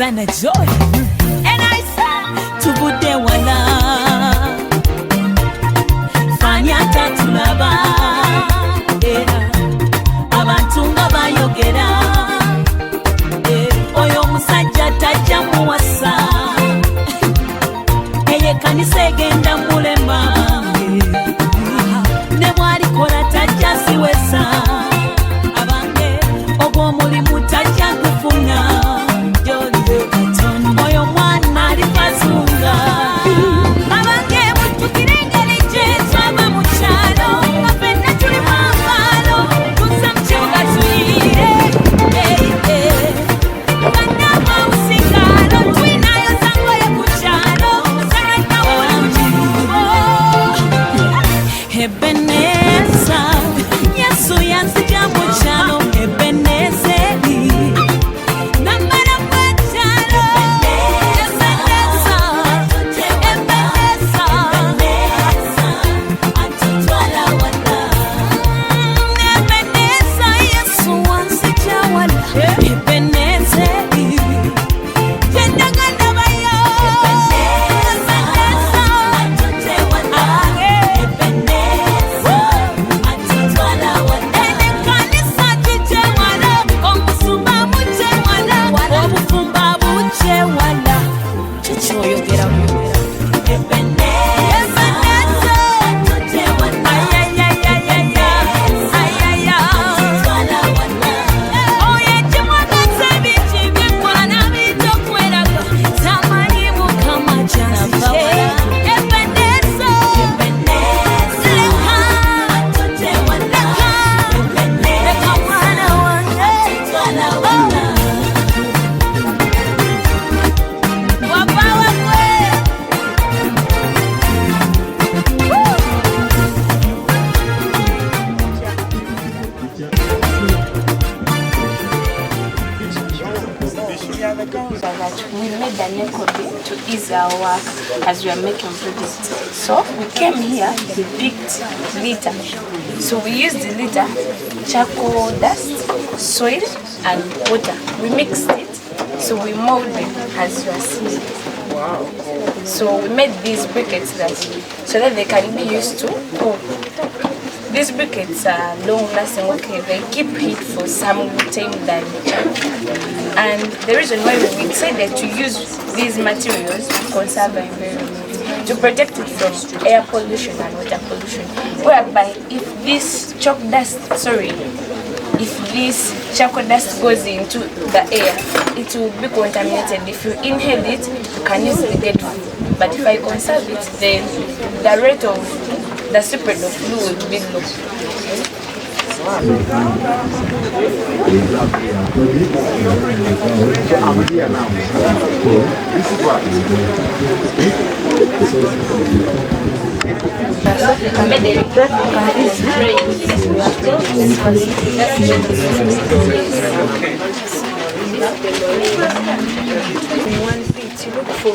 Uganda joy. And I said to good day wala fanya tatulaba abantu nga bayogera oyo musajja tajja muwasa eye kanisa egenda mulema ne bwalikola tajja siwesa abange ogw'omulimu tajja kufuna oyo mwana alifazunga abange mutukire engeri gye twava mu kyalo nga ffenna tuli mu amaalo tuza mu kibuga tuyire bannamawusigalo twinayo zangoye ku kyalo saranawola mu kibugo Ebeneza Yesu yanzija mu kyalo Ebeneza we made a necklace to ease our work as we are making projects. So we came here, we picked litter. So we used the litter, charcoal dust, soil and water. We mixed it, so we molded them as you are seeing. Wow. So we made these briquettes so that they can be used to cook. These briquettes are long lasting, okay, they keep heat for some time than and the reason why we decided to use these materials to conserve the environment, to protect it from air pollution and water pollution, whereby if this charcoal dust goes into the air, it will be contaminated. If you inhale it, you can easily get flu. But if I conserve it, then the rate of the spread of flu will be low. You look for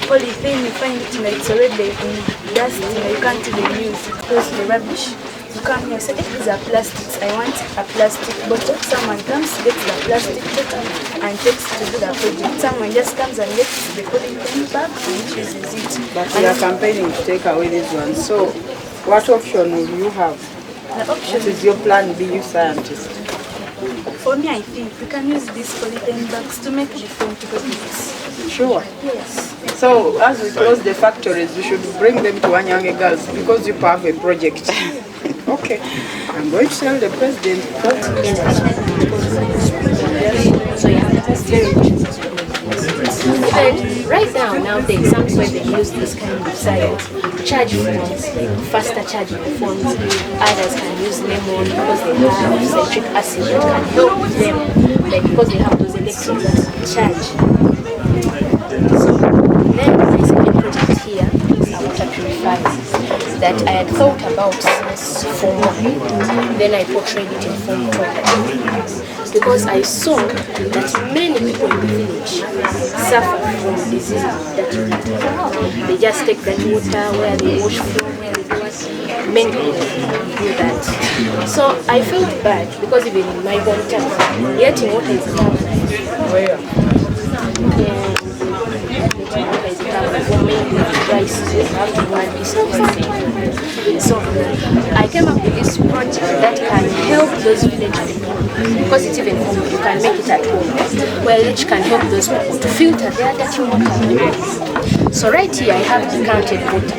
polythene, you find it like it's already in dust, you can't even use it because the rubbish. You come here, say, these are plastics, I want a plastic bottle. Someone comes, gets the plastic bottle and takes it to do the project. Someone just comes and gets the polythene bag and uses it. But we are campaigning to take away this one. So what option will you have? The option what is your plan B, you scientist? For me, I think we can use these polythene bags to make different projects. Sure. Yes. So as we close the factories, we should bring them to Wanyange girls because you have a project. Okay. I'm going to tell the president. Right now, nowadays, somewhere they use this kind of science to charge phones, faster charging phones. Others can use lemon because they have citric acid that can help them, like because they have those electrons that can charge. So then my second project here is a water purifier that I had thought about since Form 1. Then I portrayed it in Form 2 because I saw that many people in the village suffer from diseases that they just take that water where they wash from, where they do it. Many people do that. So I felt bad because even in my hometown, getting water is tough. So I came up with this project that can help those village people, because it's even home, you can make it at home, where which can help those people to filter their dirty water. So right here I have decanted water.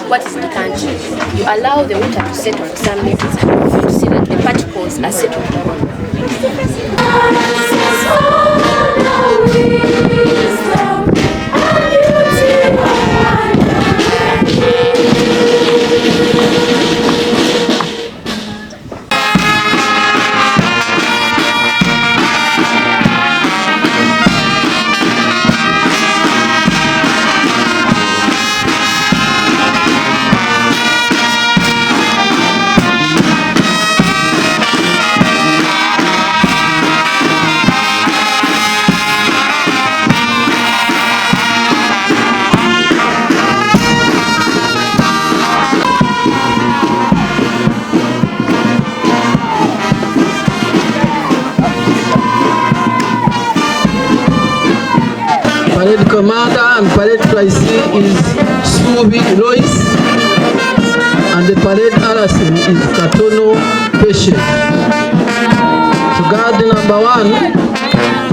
What is decanted? You allow the water to settle for some minutes to see that the particles are settled down. Parade commander and parade tricee is Subi Lois, and the parade RSM is Katono Patient. So guard number 1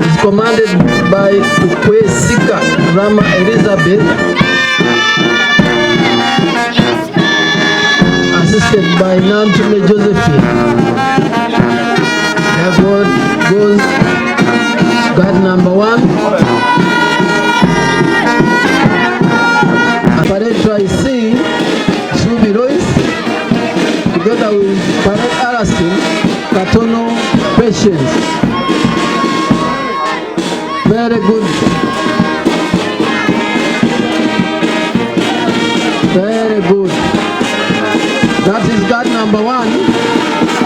is commanded by Ukwesika Rama Elizabeth, assisted by Nantume Josephine. Therefore goes guard number 1. Parade tricee Subi Lois, together with parade Arasin Katono Patience. Very good. Very good. That is guard number 1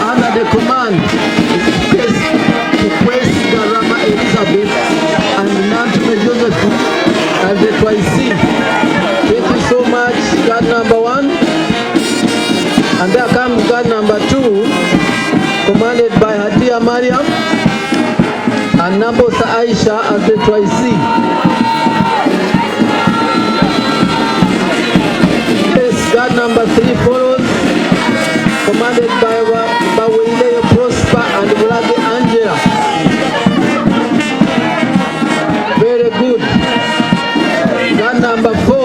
under the command of Rama Elizabeth and Nantume Joseph as the tricee. Thank you so much, guard number 1. And there comes guard number 2, commanded by Hadia Mariam and Nabosa Aisha as the tricee. Yes, guard number 3 follows, commanded by Bawile Prosper and Mulage Angela. Very good. Guard number 4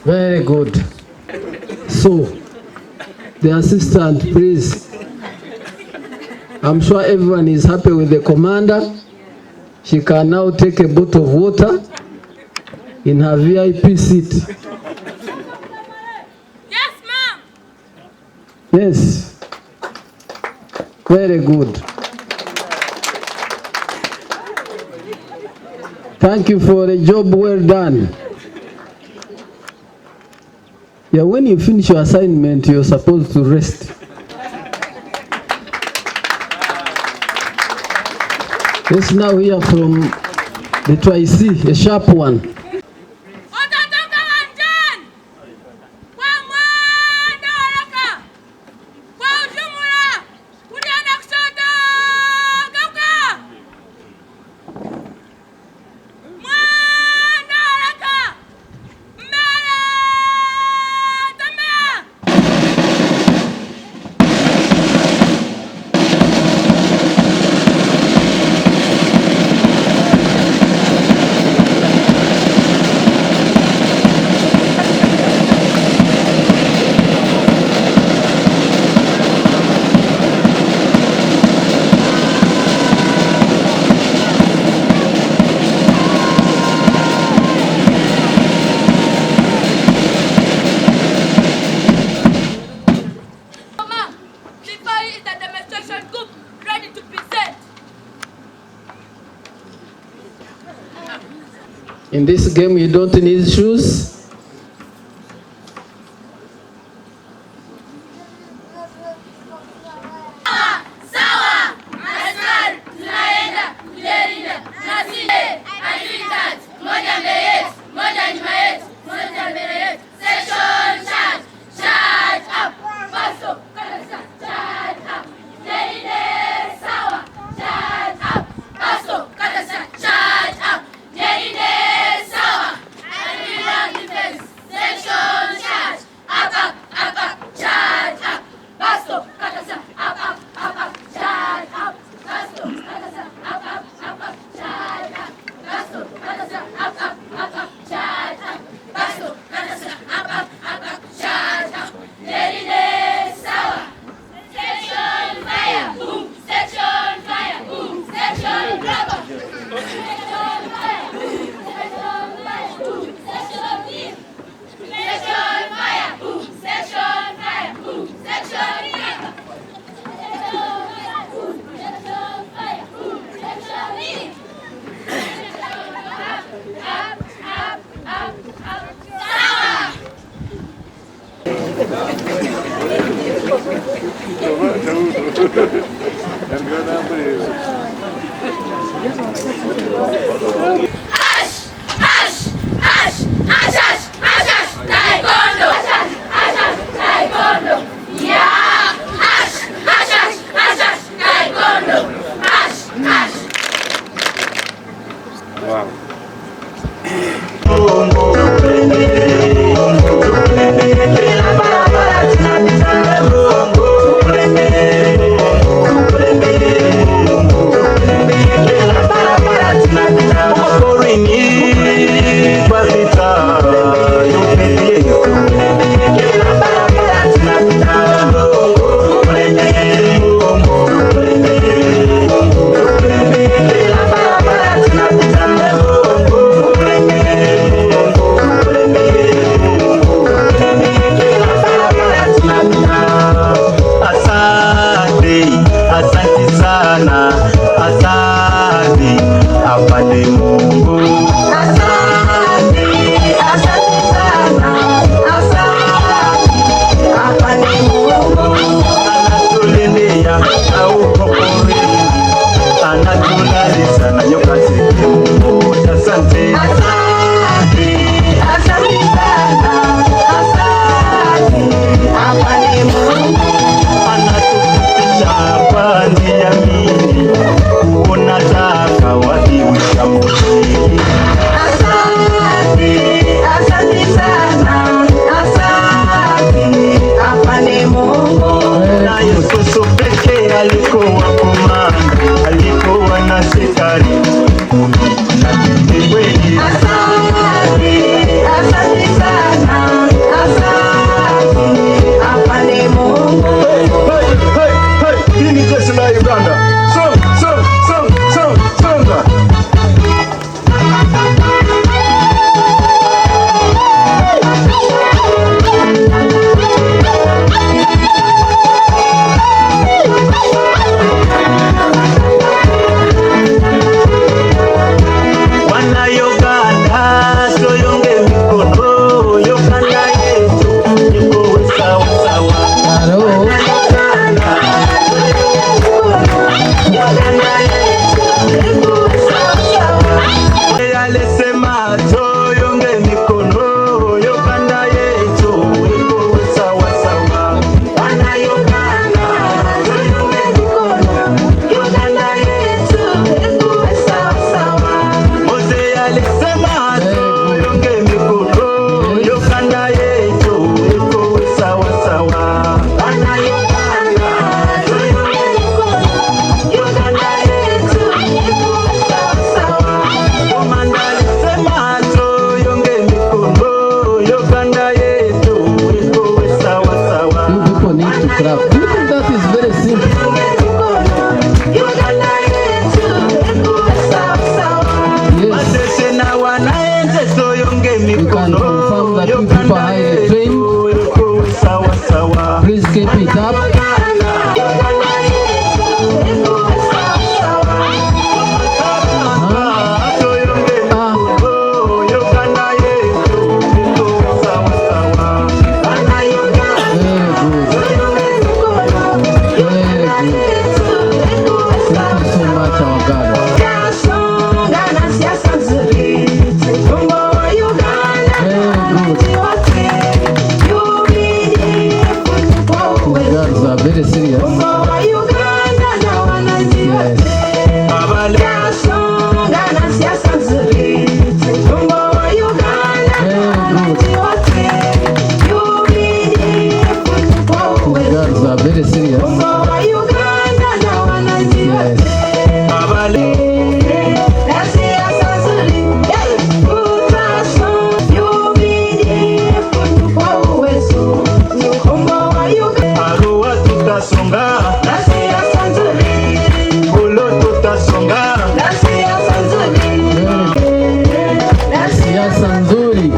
Very good. So, the assistant, please. I'm sure everyone is happy with the commander. She can now take a bottle of water in her VIP seat. Yes, ma'am. Yes. Very good. Thank you for a job well done. Yeah, when you finish your assignment, you're supposed to rest. Let's now hear from the tricee, a sharp one. In this game, you don't need shoes. Wana Uganda tutasonga. Siasa nzuri.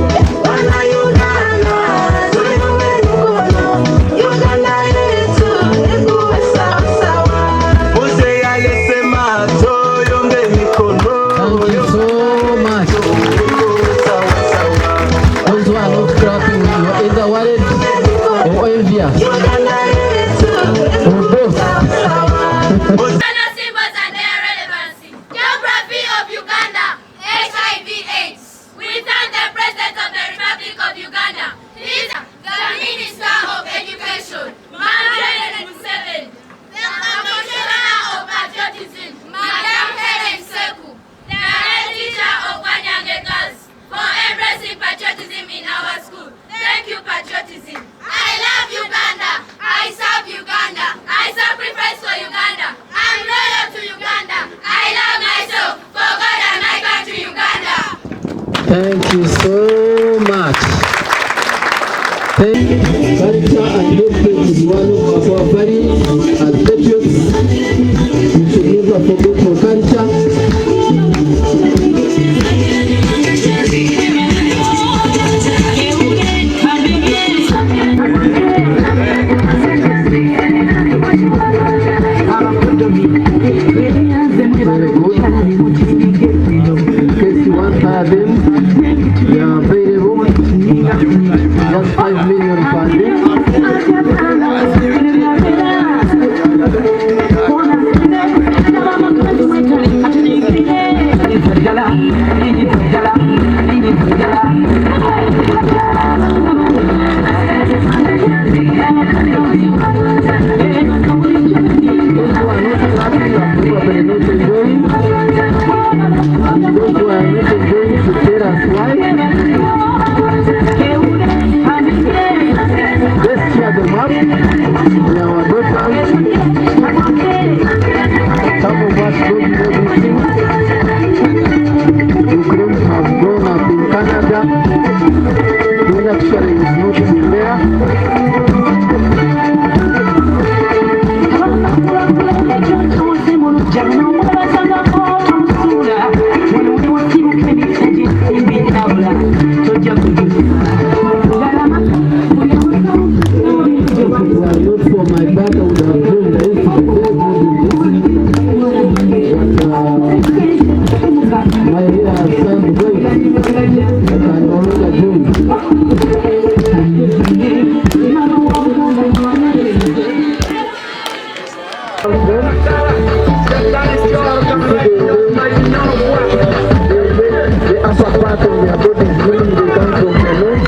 Patriotism in our school. Thank you, patriotism. I love Uganda. I serve Uganda. I sacrifice for Uganda. I'm loyal to Uganda. I love myself for God and my country, Uganda. Thank you so much. Thank you. Culture and heritage is one of our values as patriots. We should never forget our culture. They are available. Just 5 million per day. Let's cheer them up. They are our daughters. Some of us don't know these things. Ukraine have grown up in Canada. When actually is not in there. For my back, I would have done this. My hair has turned white. I can no longer do it. The upper part of their body is really they come from the nose.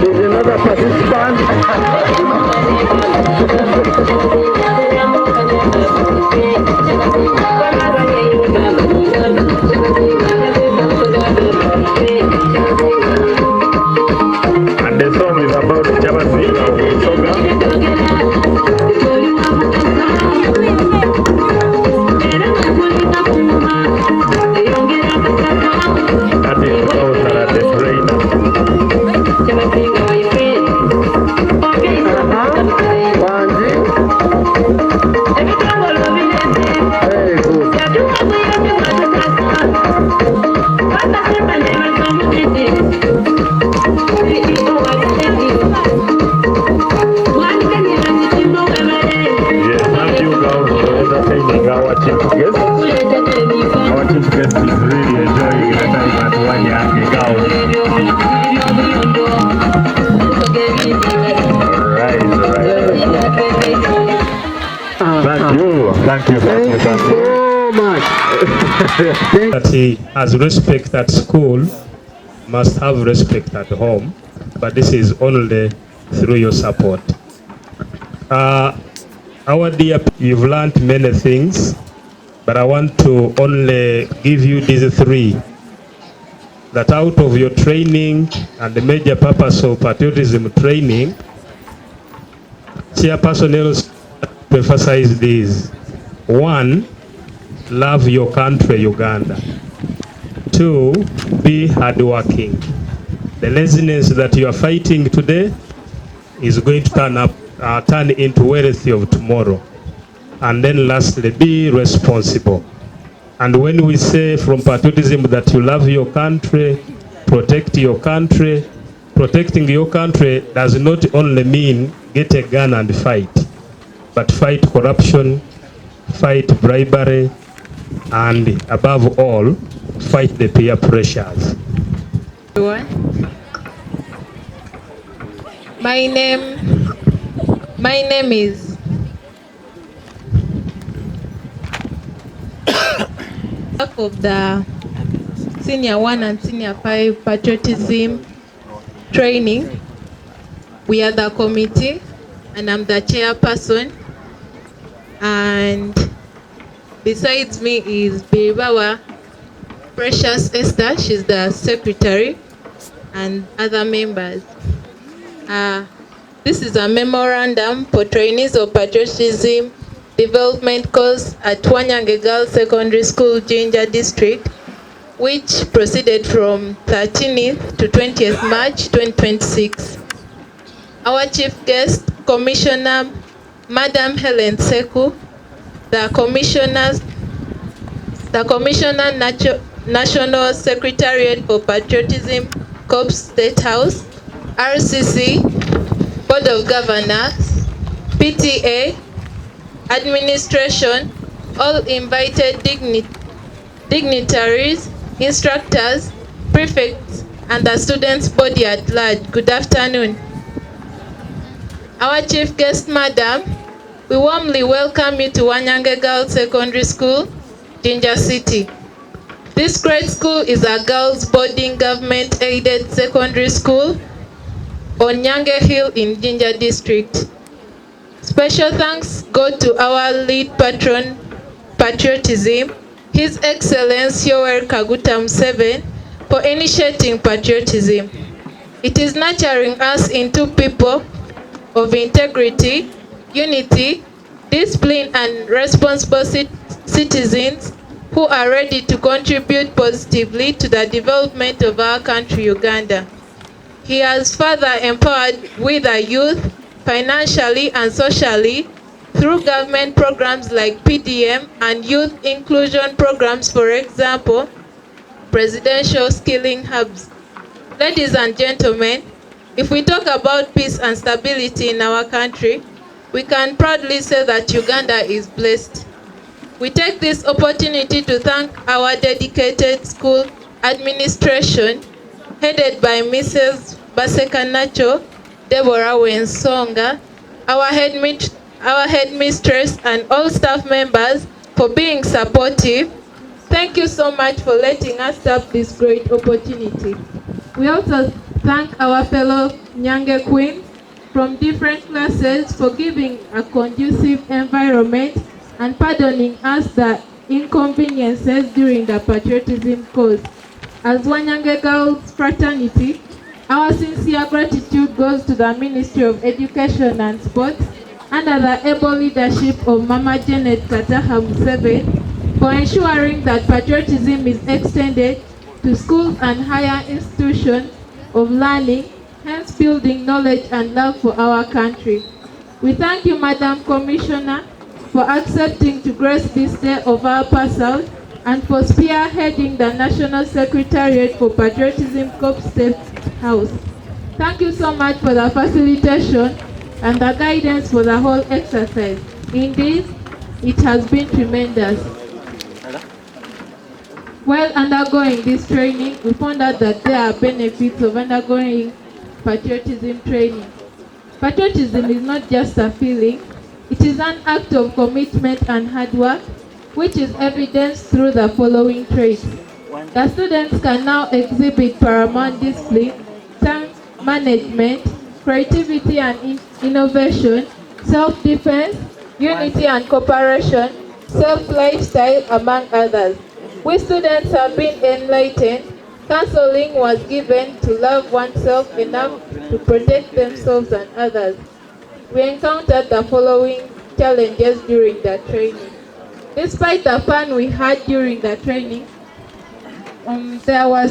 There's another participant. Thank you. Thank you so much. That he has respect at school must have respect at home, but this is only through your support. Our dear, you've learned many things, but I want to only give you these three. That out of your training and the major purpose of patriotism training, chairperson else to emphasize these. 1, love your country, Uganda. 2, be hardworking. The laziness that you are fighting today is going to turn into wealth of tomorrow. And then lastly, be responsible. And when we say from patriotism that you love your country, protect your country, protecting your country does not only mean get a gun and fight, but fight corruption, fight bribery, and above all, fight the peer pressures. My name is of the Senior 1 and Senior 5 Patriotism Training. We are the committee, and I'm the chairperson. And besides me is Biribawa Precious Esther, she's the secretary, and other members. This is a memorandum for trainees of patriotism development course at Wanyange Girls Secondary School, Jinja District, which proceeded from 13th to 20th March 2026. Our chief guest, Commissioner Madam Helen SEKU, the Commissioner National Secretariat for Patriotism, Corps State House, RCC, Board of Governors, PTA, Administration, all invited dignitaries, instructors, prefects, and the students' body at large. Good afternoon. Our chief guest, Madam, we warmly welcome you to Wanyange Girls Secondary School, Jinja City. This great school is a girls' boarding government-aided secondary school on Nyange Hill in Jinja District. Special thanks go to our lead patron, Patriotism, His Excellency Yoweri Kaguta Museveni, for initiating patriotism. It is nurturing us into people of integrity, unity, discipline, and responsible citizens who are ready to contribute positively to the development of our country, Uganda. He has further empowered with the youth financially and socially through government programs like PDM and youth inclusion programs, for example, presidential skilling hubs. Ladies and gentlemen, if we talk about peace and stability in our country, we can proudly say that Uganda is blessed. We take this opportunity to thank our dedicated school administration, headed by Mrs. Baseka Nacho, Deborah Wensonga, our headmistress, and all staff members for being supportive. Thank you so much for letting us have this great opportunity. We also thank our fellow Nyange Queens from different classes for giving a conducive environment and pardoning us the inconveniences during the patriotism course. As Wanyange Girls Fraternity, our sincere gratitude goes to the Ministry of Education and Sports under the able leadership of Mama Janet Kataha Museveni for ensuring that patriotism is extended to schools and higher institutions of learning, hence building knowledge and love for our country. We thank you, Madam Commissioner, for accepting to grace this day of our pass out and for spearheading the National Secretariat for Patriotism Corps State House. Thank you so much for the facilitation and the guidance for the whole exercise. Indeed, it has been tremendous. While undergoing this training, we found out that there are benefits of undergoing patriotism training. Patriotism is not just a feeling, It is an act of commitment and hard work, which is evidenced through the following traits. The students can now exhibit paramount discipline, time management, creativity and innovation, self-defense, unity and cooperation, self-lifestyle, among others. We students have been enlightened. Counseling was given to love oneself enough to protect themselves and others. We encountered the following challenges during the training. Despite the fun we had during the training, there were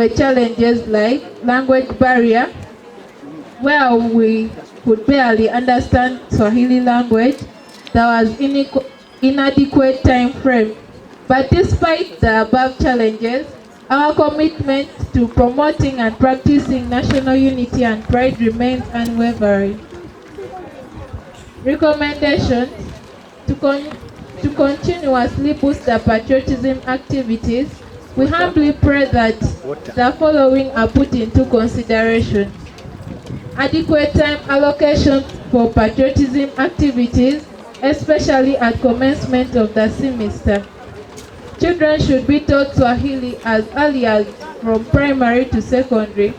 challenges like language barrier, where we could barely understand Swahili language. There was inadequate time frame. But despite the above challenges, our commitment to promoting and practicing national unity and pride remains unwavering. Recommendations to continuously boost the patriotism activities. We humbly pray that the following are put into consideration. Adequate time allocation for patriotism activities, especially at commencement of the semester. Children should be taught Swahili as early as from primary to secondary.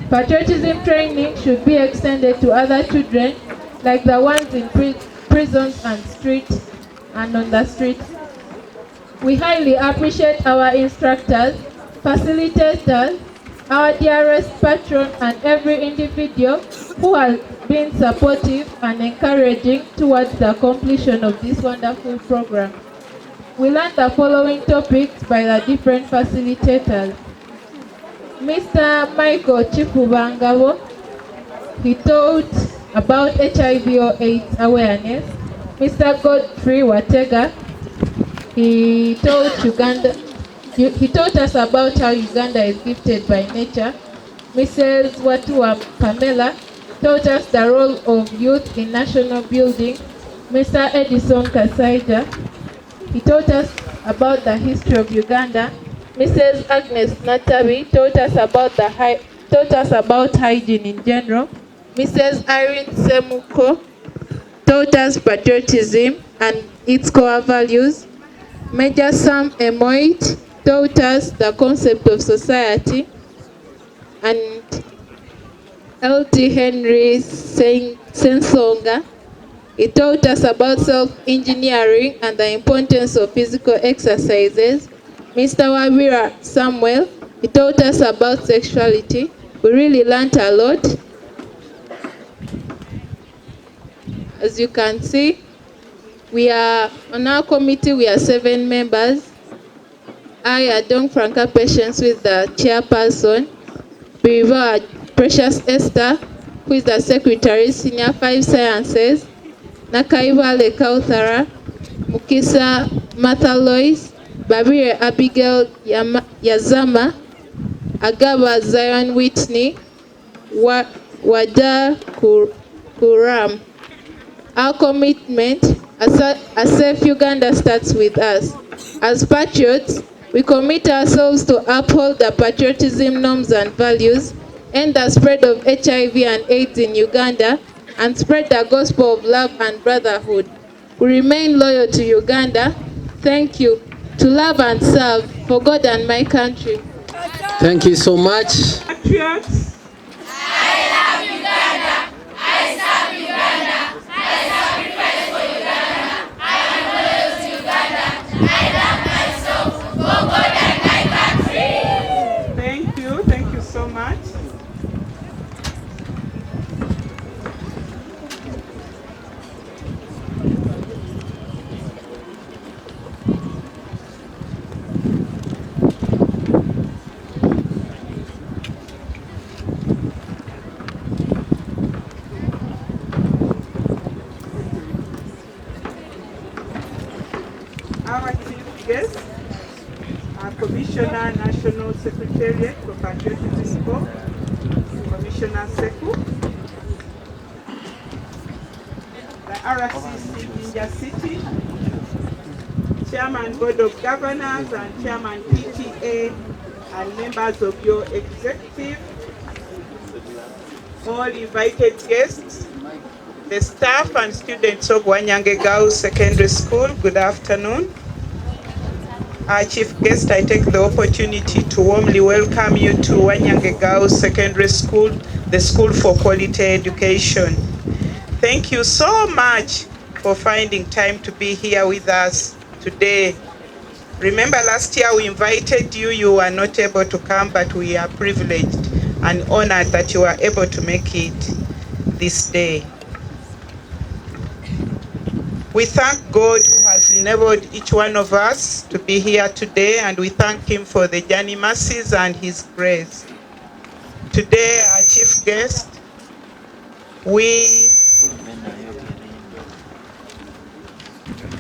Patriotism training should be extended to other children, like the ones in prisons and on the streets. We highly appreciate our instructors, facilitators, our dearest patron, and every individual who has been supportive and encouraging towards the completion of this wonderful program. We learned the following topics by the different facilitators. Mr. Michael Chifubangabo, he taught about HIV or AIDS awareness. Mr. Godfrey Watega, he taught us about how Uganda is gifted by nature. Mrs. Watua Pamela taught us the role of youth in national building. Mr. Edison Kasaija, he taught us about the history of Uganda. Mrs. Agnes Natabi taught us about hygiene in general. Mrs. Irene Semuko taught us patriotism and its core values. Major Sam Emoit taught us the concept of society. And L.T. Henry Sensonga, he taught us about self-engineering and the importance of physical exercises. Mr. Wabira Samuel, he taught us about sexuality. We really learned a lot. As you can see, we are on our committee, we are 7 members. I, Adong Franca Patience, who is the chairperson. Biriva Precious Esther, who is the secretary, Senior 5 Sciences. Nakaibale Kauthara, Mukisa Martha Lois, Babire Abigail Yazama, Agaba Zion Whitney, Wada Kuram. Our commitment as Safe Uganda starts with us. As patriots, we commit ourselves to uphold the patriotism norms and values, end the spread of HIV and AIDS in Uganda, and spread the gospel of love and brotherhood. We remain loyal to Uganda. Thank you. To love and serve for God and my country. Thank you so much. Patriots. I love Uganda. I serve Uganda. I sacrifice for Uganda. I am loyal to Uganda. I love myself for God and my country. Thank you. Thank you so much. Our chief guest, our Commissioner, National Secretariat for Patriotism, Commissioner SEKU, the RCC Jinja City, Chairman Board of Governors and Chairman PTA and members of your executive, all invited guests, The staff and students of Wanyange Girls Secondary School, good afternoon. Our chief guest, I take the opportunity to warmly welcome you to Wanyange Girls Secondary School, the School for Quality Education. Thank you so much for finding time to be here with us today. Remember last year we invited you, you were not able to come, but we are privileged and honored that you are able to make it this day. We thank God who has enabled each one of us to be here today, and we thank him for the journey mercies and his grace. Today, our chief guest,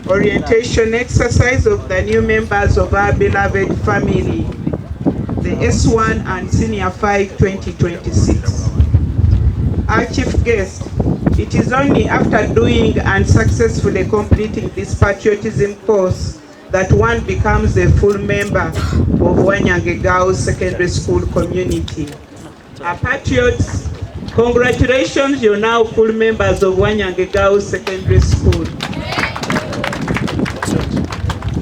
orientation exercise of the new members of our beloved family, the S1 and Senior 5 2026. Our chief guest, it is only after doing and successfully completing this patriotism course that one becomes a full member of Wanyange Girls Secondary School community. Our patriots, congratulations, you're now full members of Wanyange Girls Secondary School.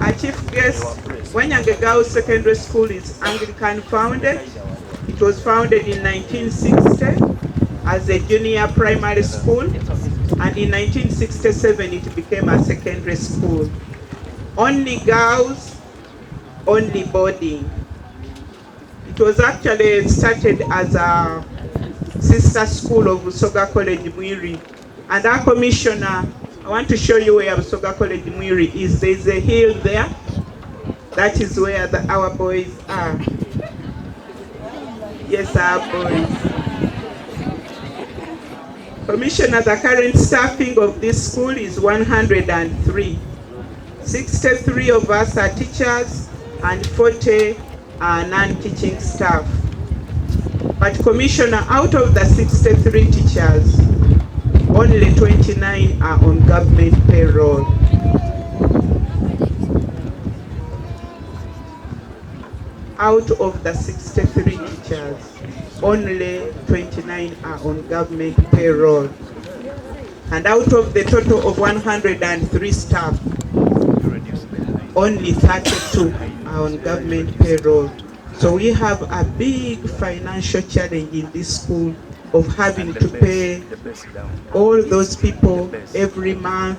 Our chief guest, Wanyange Girls Secondary School is Anglican founded. It was founded in 1960 as a junior primary school, and in 1967 it became a secondary school. Only girls, only boarding. It was actually started as a sister school of Busoga College Mwiri, and our commissioner, I want to show you where Busoga College Mwiri is. There's a hill there. That is where our boys are. Yes, our boys. Commissioner, the current staffing of this school is 103. 63 of us are teachers and 40 are non-teaching staff. But Commissioner, out of the 63 teachers, only 29 are on government payroll. Out of the 63 teachers, only 29 are on government payroll. And out of the total of 103 staff, only 32 are on government payroll. So we have a big financial challenge in this school of having to pay all those people every month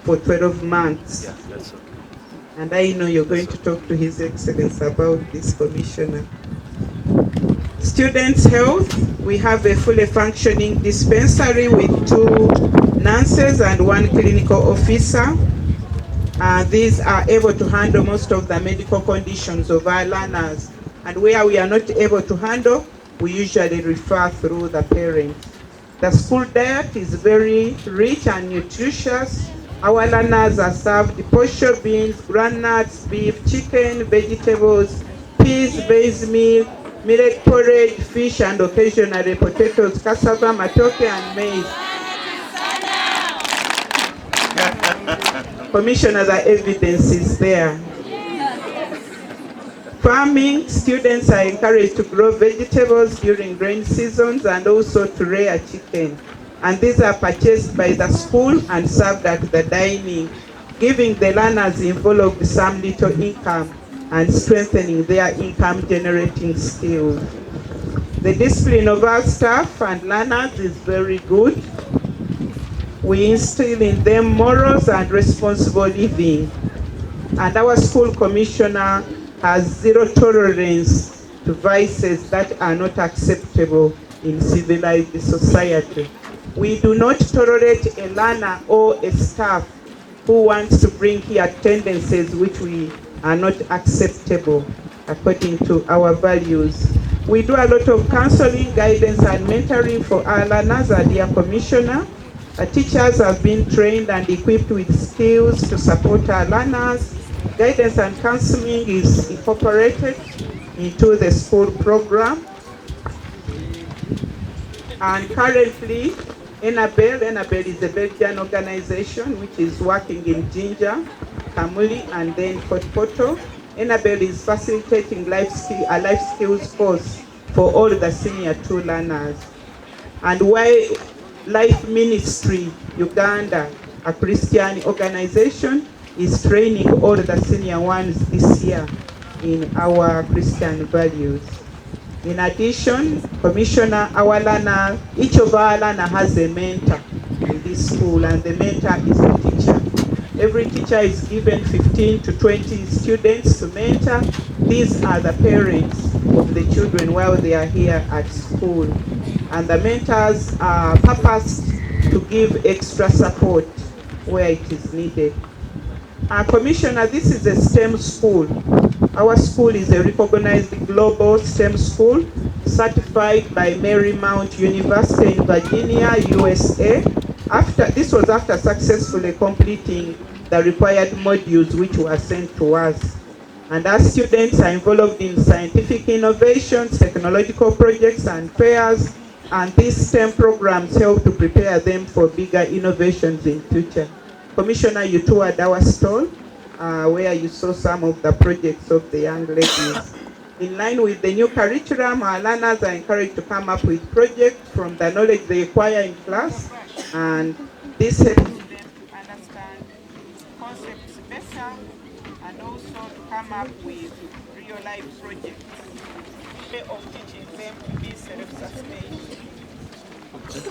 for 12 months. And I know you're going to talk to His Excellency about this, Commissioner. Students' health, we have a fully functioning dispensary with 2 nurses and 1 clinical officer. These are able to handle most of the medical conditions of our learners. And where we are not able to handle, we usually refer through the parents. The school diet is very rich and nutritious. Our learners are served posho beans, groundnuts, beef, chicken, vegetables, peas, maize meal, millet porridge, fish, and occasionally potatoes, cassava, matoke, and maize. Commissioner, the evidence is there. Farming, students are encouraged to grow vegetables during rain seasons and also to rear chicken. And these are purchased by the school and served at the dining, giving the learners involved some little income and strengthening their income generating skills. The discipline of our staff and learners is very good. We instill in them morals and responsible living. And our school commissioner has zero tolerance to vices that are not acceptable in civilized society. We do not tolerate a learner or a staff who wants to bring here tendencies which we are not acceptable according to our values. We do a lot of counseling, guidance, and mentoring for our learners, our dear Commissioner. Our teachers have been trained and equipped with skills to support our learners. Guidance and counseling is incorporated into the school program. And currently, Enabel is a Belgian organization which is working in Jinja, Kamuli, and then Potpoto. Enabel is facilitating a life skills course for all the senior 2 learners. And why Life Ministry Uganda, a Christian organization, is training all the senior ones this year in our Christian values. In addition, Commissioner, our learner, each of our learner has a mentor in this school, and the mentor is a teacher. Every teacher is given 15 to 20 students to mentor. These are the parents of the children while they are here at school. And the mentors are purposed to give extra support where it is needed. Commissioner, this is a STEM school. Our school is a recognized global STEM school certified by Marymount University in Virginia, USA. This was after successfully completing the required modules which were sent to us. And our students are involved in scientific innovations, technological projects and fairs, and these STEM programs help to prepare them for bigger innovations in future. Commissioner, you toured our stall where you saw some of the projects of the young ladies. In line with the new curriculum, our learners are encouraged to come up with projects from the knowledge they acquire in class, and this helps them to understand concepts better and also to come up with real-life projects, way of teaching them to be self-sustained.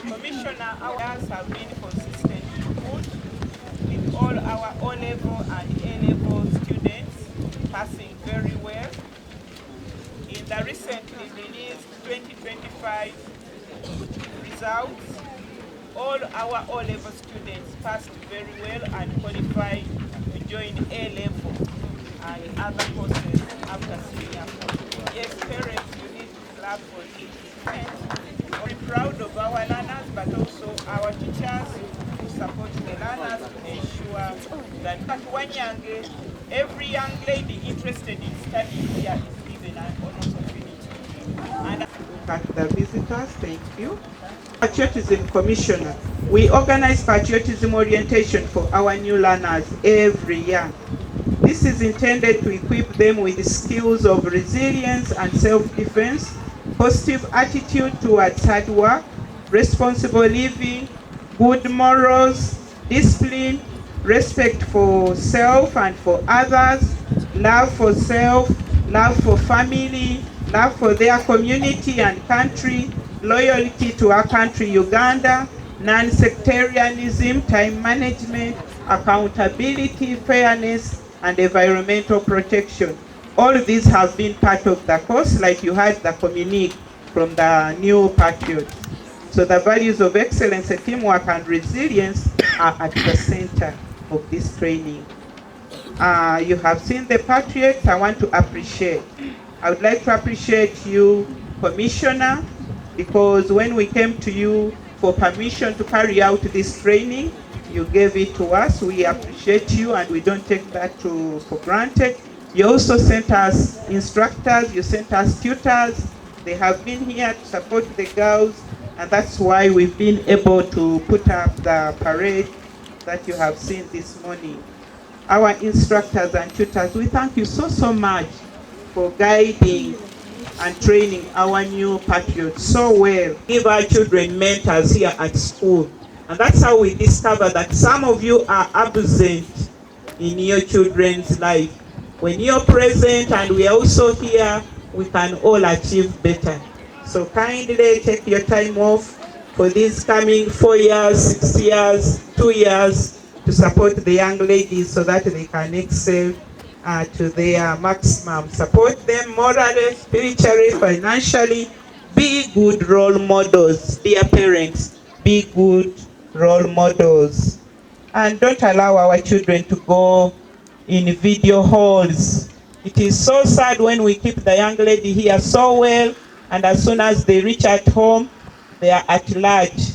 Commissioner, our class have been consistently good, with all our O-level and A-level students passing very well. In the recently released 2025 results, all our O-level students passed very well and qualified to join A-level and other courses after senior. Yes, parents, you need to clap for it. We're proud of our learners, but also our teachers who support the learners to ensure that at Wanyange, every young lady interested in studying here is given an honors opportunity. And look at the visitors, thank you. Patriotism Commissioner. We organize patriotism orientation for our new learners every year. This is intended to equip them with the skills of resilience and self-defense, positive attitude towards hard work, responsible living, good morals, discipline, respect for self and for others, love for self, love for family, love for their community and country, loyalty to our country, Uganda, non-sectarianism, time management, accountability, fairness, and environmental protection. All of these have been part of the course, like you had the communique from the new Patriots. So the values of excellence, teamwork, and resilience are at the center of this training. You have seen the Patriots. I want to appreciate. I would like to appreciate you, Commissioner, because when we came to you for permission to carry out this training, you gave it to us. We appreciate you, and we don't take that for granted. You also sent us instructors, you sent us tutors. They have been here to support the girls, and that's why we've been able to put up the parade that you have seen this morning. Our instructors and tutors, we thank you so much for guiding and training our new patriots so well. Give our children mentors here at school. And that's how we discover that some of you are absent in your children's life. When you're present and we are also here, we can all achieve better. So kindly take your time off for these coming 4 years, 6 years, 2 years to support the young ladies so that they can excel to their maximum. Support them morally, spiritually, financially. Be good role models, dear parents. Be good role models. And don't allow our children to go in video halls. It is so sad when we keep the young lady here so well, and as soon as they reach at home, they are at large.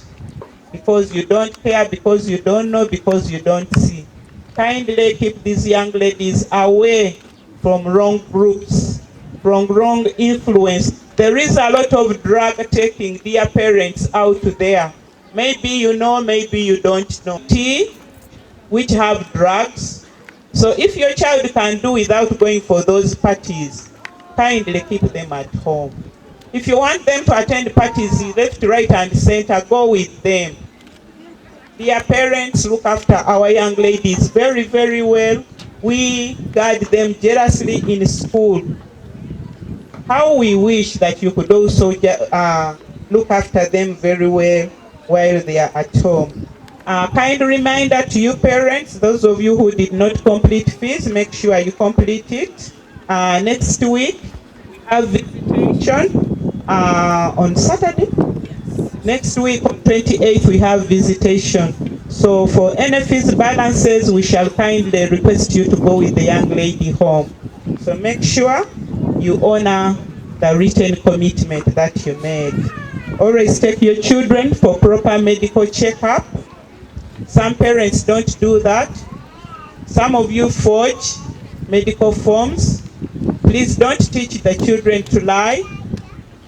Because you don't care, because you don't know, because you don't see. Kindly keep these young ladies away from wrong groups, from wrong influence. There is a lot of drug taking, dear parents, out there. Maybe you know, maybe you don't know. Tea, which have drugs. So if your child can do without going for those parties, kindly keep them at home. If you want them to attend parties left, right, and center, go with them. Dear parents, look after our young ladies very, very well. We guard them jealously in school. How we wish that you could also look after them very well while they are at home. Kind reminder to you parents, those of you who did not complete fees, make sure you complete it. Next week, we have visitation on Saturday. Next week, on 28th, we have visitation. So for any fees balances, we shall kindly request you to go with the young lady home. So make sure you honor the written commitment that you made. Always take your children for proper medical checkup. Some parents don't do that. Some of you forge medical forms. Please don't teach the children to lie.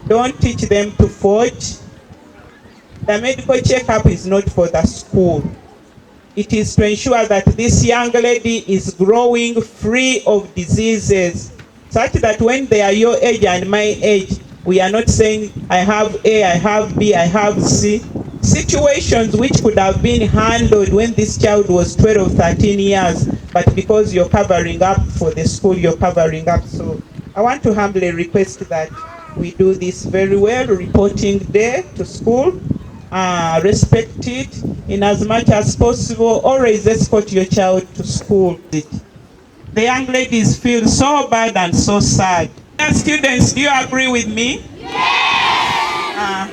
Don't teach them to forge. The medical checkup is not for the school. It is to ensure that this young lady is growing free of diseases, such that when they are your age and my age, we are not saying, I have A, I have B, I have C. Situations which could have been handled when this child was 12 or 13 years, but because you're covering up for the school, you're covering up. So I want to humbly request that we do this very well, reporting day to school. Respect it in as much as possible. Always escort your child to school. The young ladies feel so bad and so sad. Students, do you agree with me? Yes!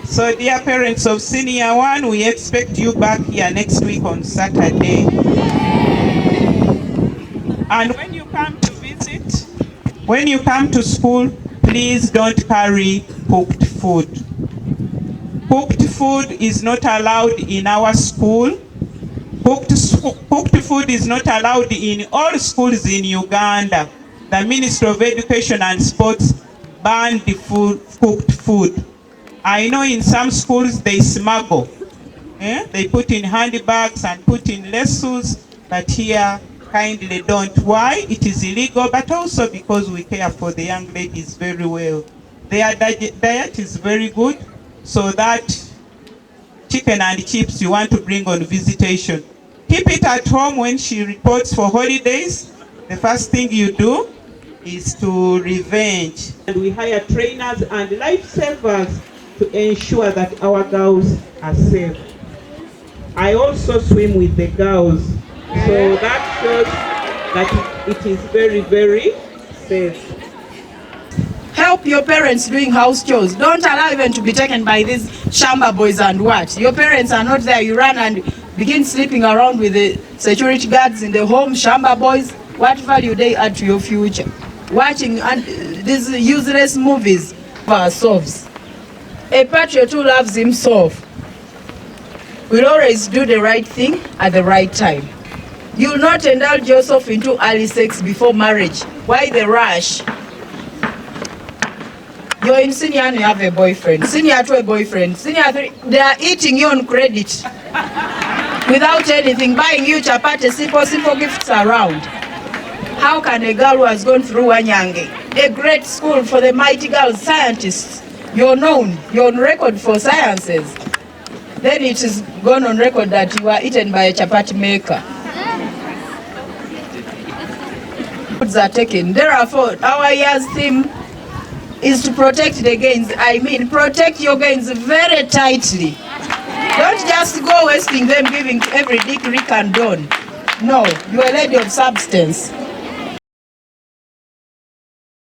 So dear parents of Senior 1, we expect you back here next week on Saturday. And when you come to visit, when you come to school, please don't carry cooked food. Cooked food is not allowed in our school. Cooked food is not allowed in all schools in Uganda. The Ministry of Education and Sports banned the cooked food. I know in some schools they smuggle. They put in handbags and put in lessons, but here kindly don't. Why? It is illegal, but also because we care for the young ladies very well. Their diet is very good. So that chicken and chips you want to bring on visitation, keep it at home. When she reports for holidays, the first thing you do is to revenge. And we hire trainers and lifesavers to ensure that our girls are safe. I also swim with the girls, so that shows that it is very, very safe. Help your parents doing house chores. Don't allow even to be taken by these shamba boys and what. Your parents are not there. You run and begin sleeping around with the security guards in the home, shamba boys. What value they add to your future? Watching these useless movies for ourselves. A patriot who loves himself will always do the right thing at the right time. You will not indulge yourself into early sex before marriage. Why the rush? You're in senior and you have a boyfriend. Senior 2 a boyfriend. Senior 3, they are eating you on credit. Without anything, buying you chapati, simple gifts around. How can a girl who has gone through Wanyange, a great school for the mighty girls, scientists, you're known, you're on record for sciences, then it is gone on record that you are eaten by a chapati maker. Foods are taken. Therefore, our year's theme is to protect the gains. I mean, protect your gains very tightly. Don't just go wasting them, giving every dick, Rick and Don. No, you're a lady of substance.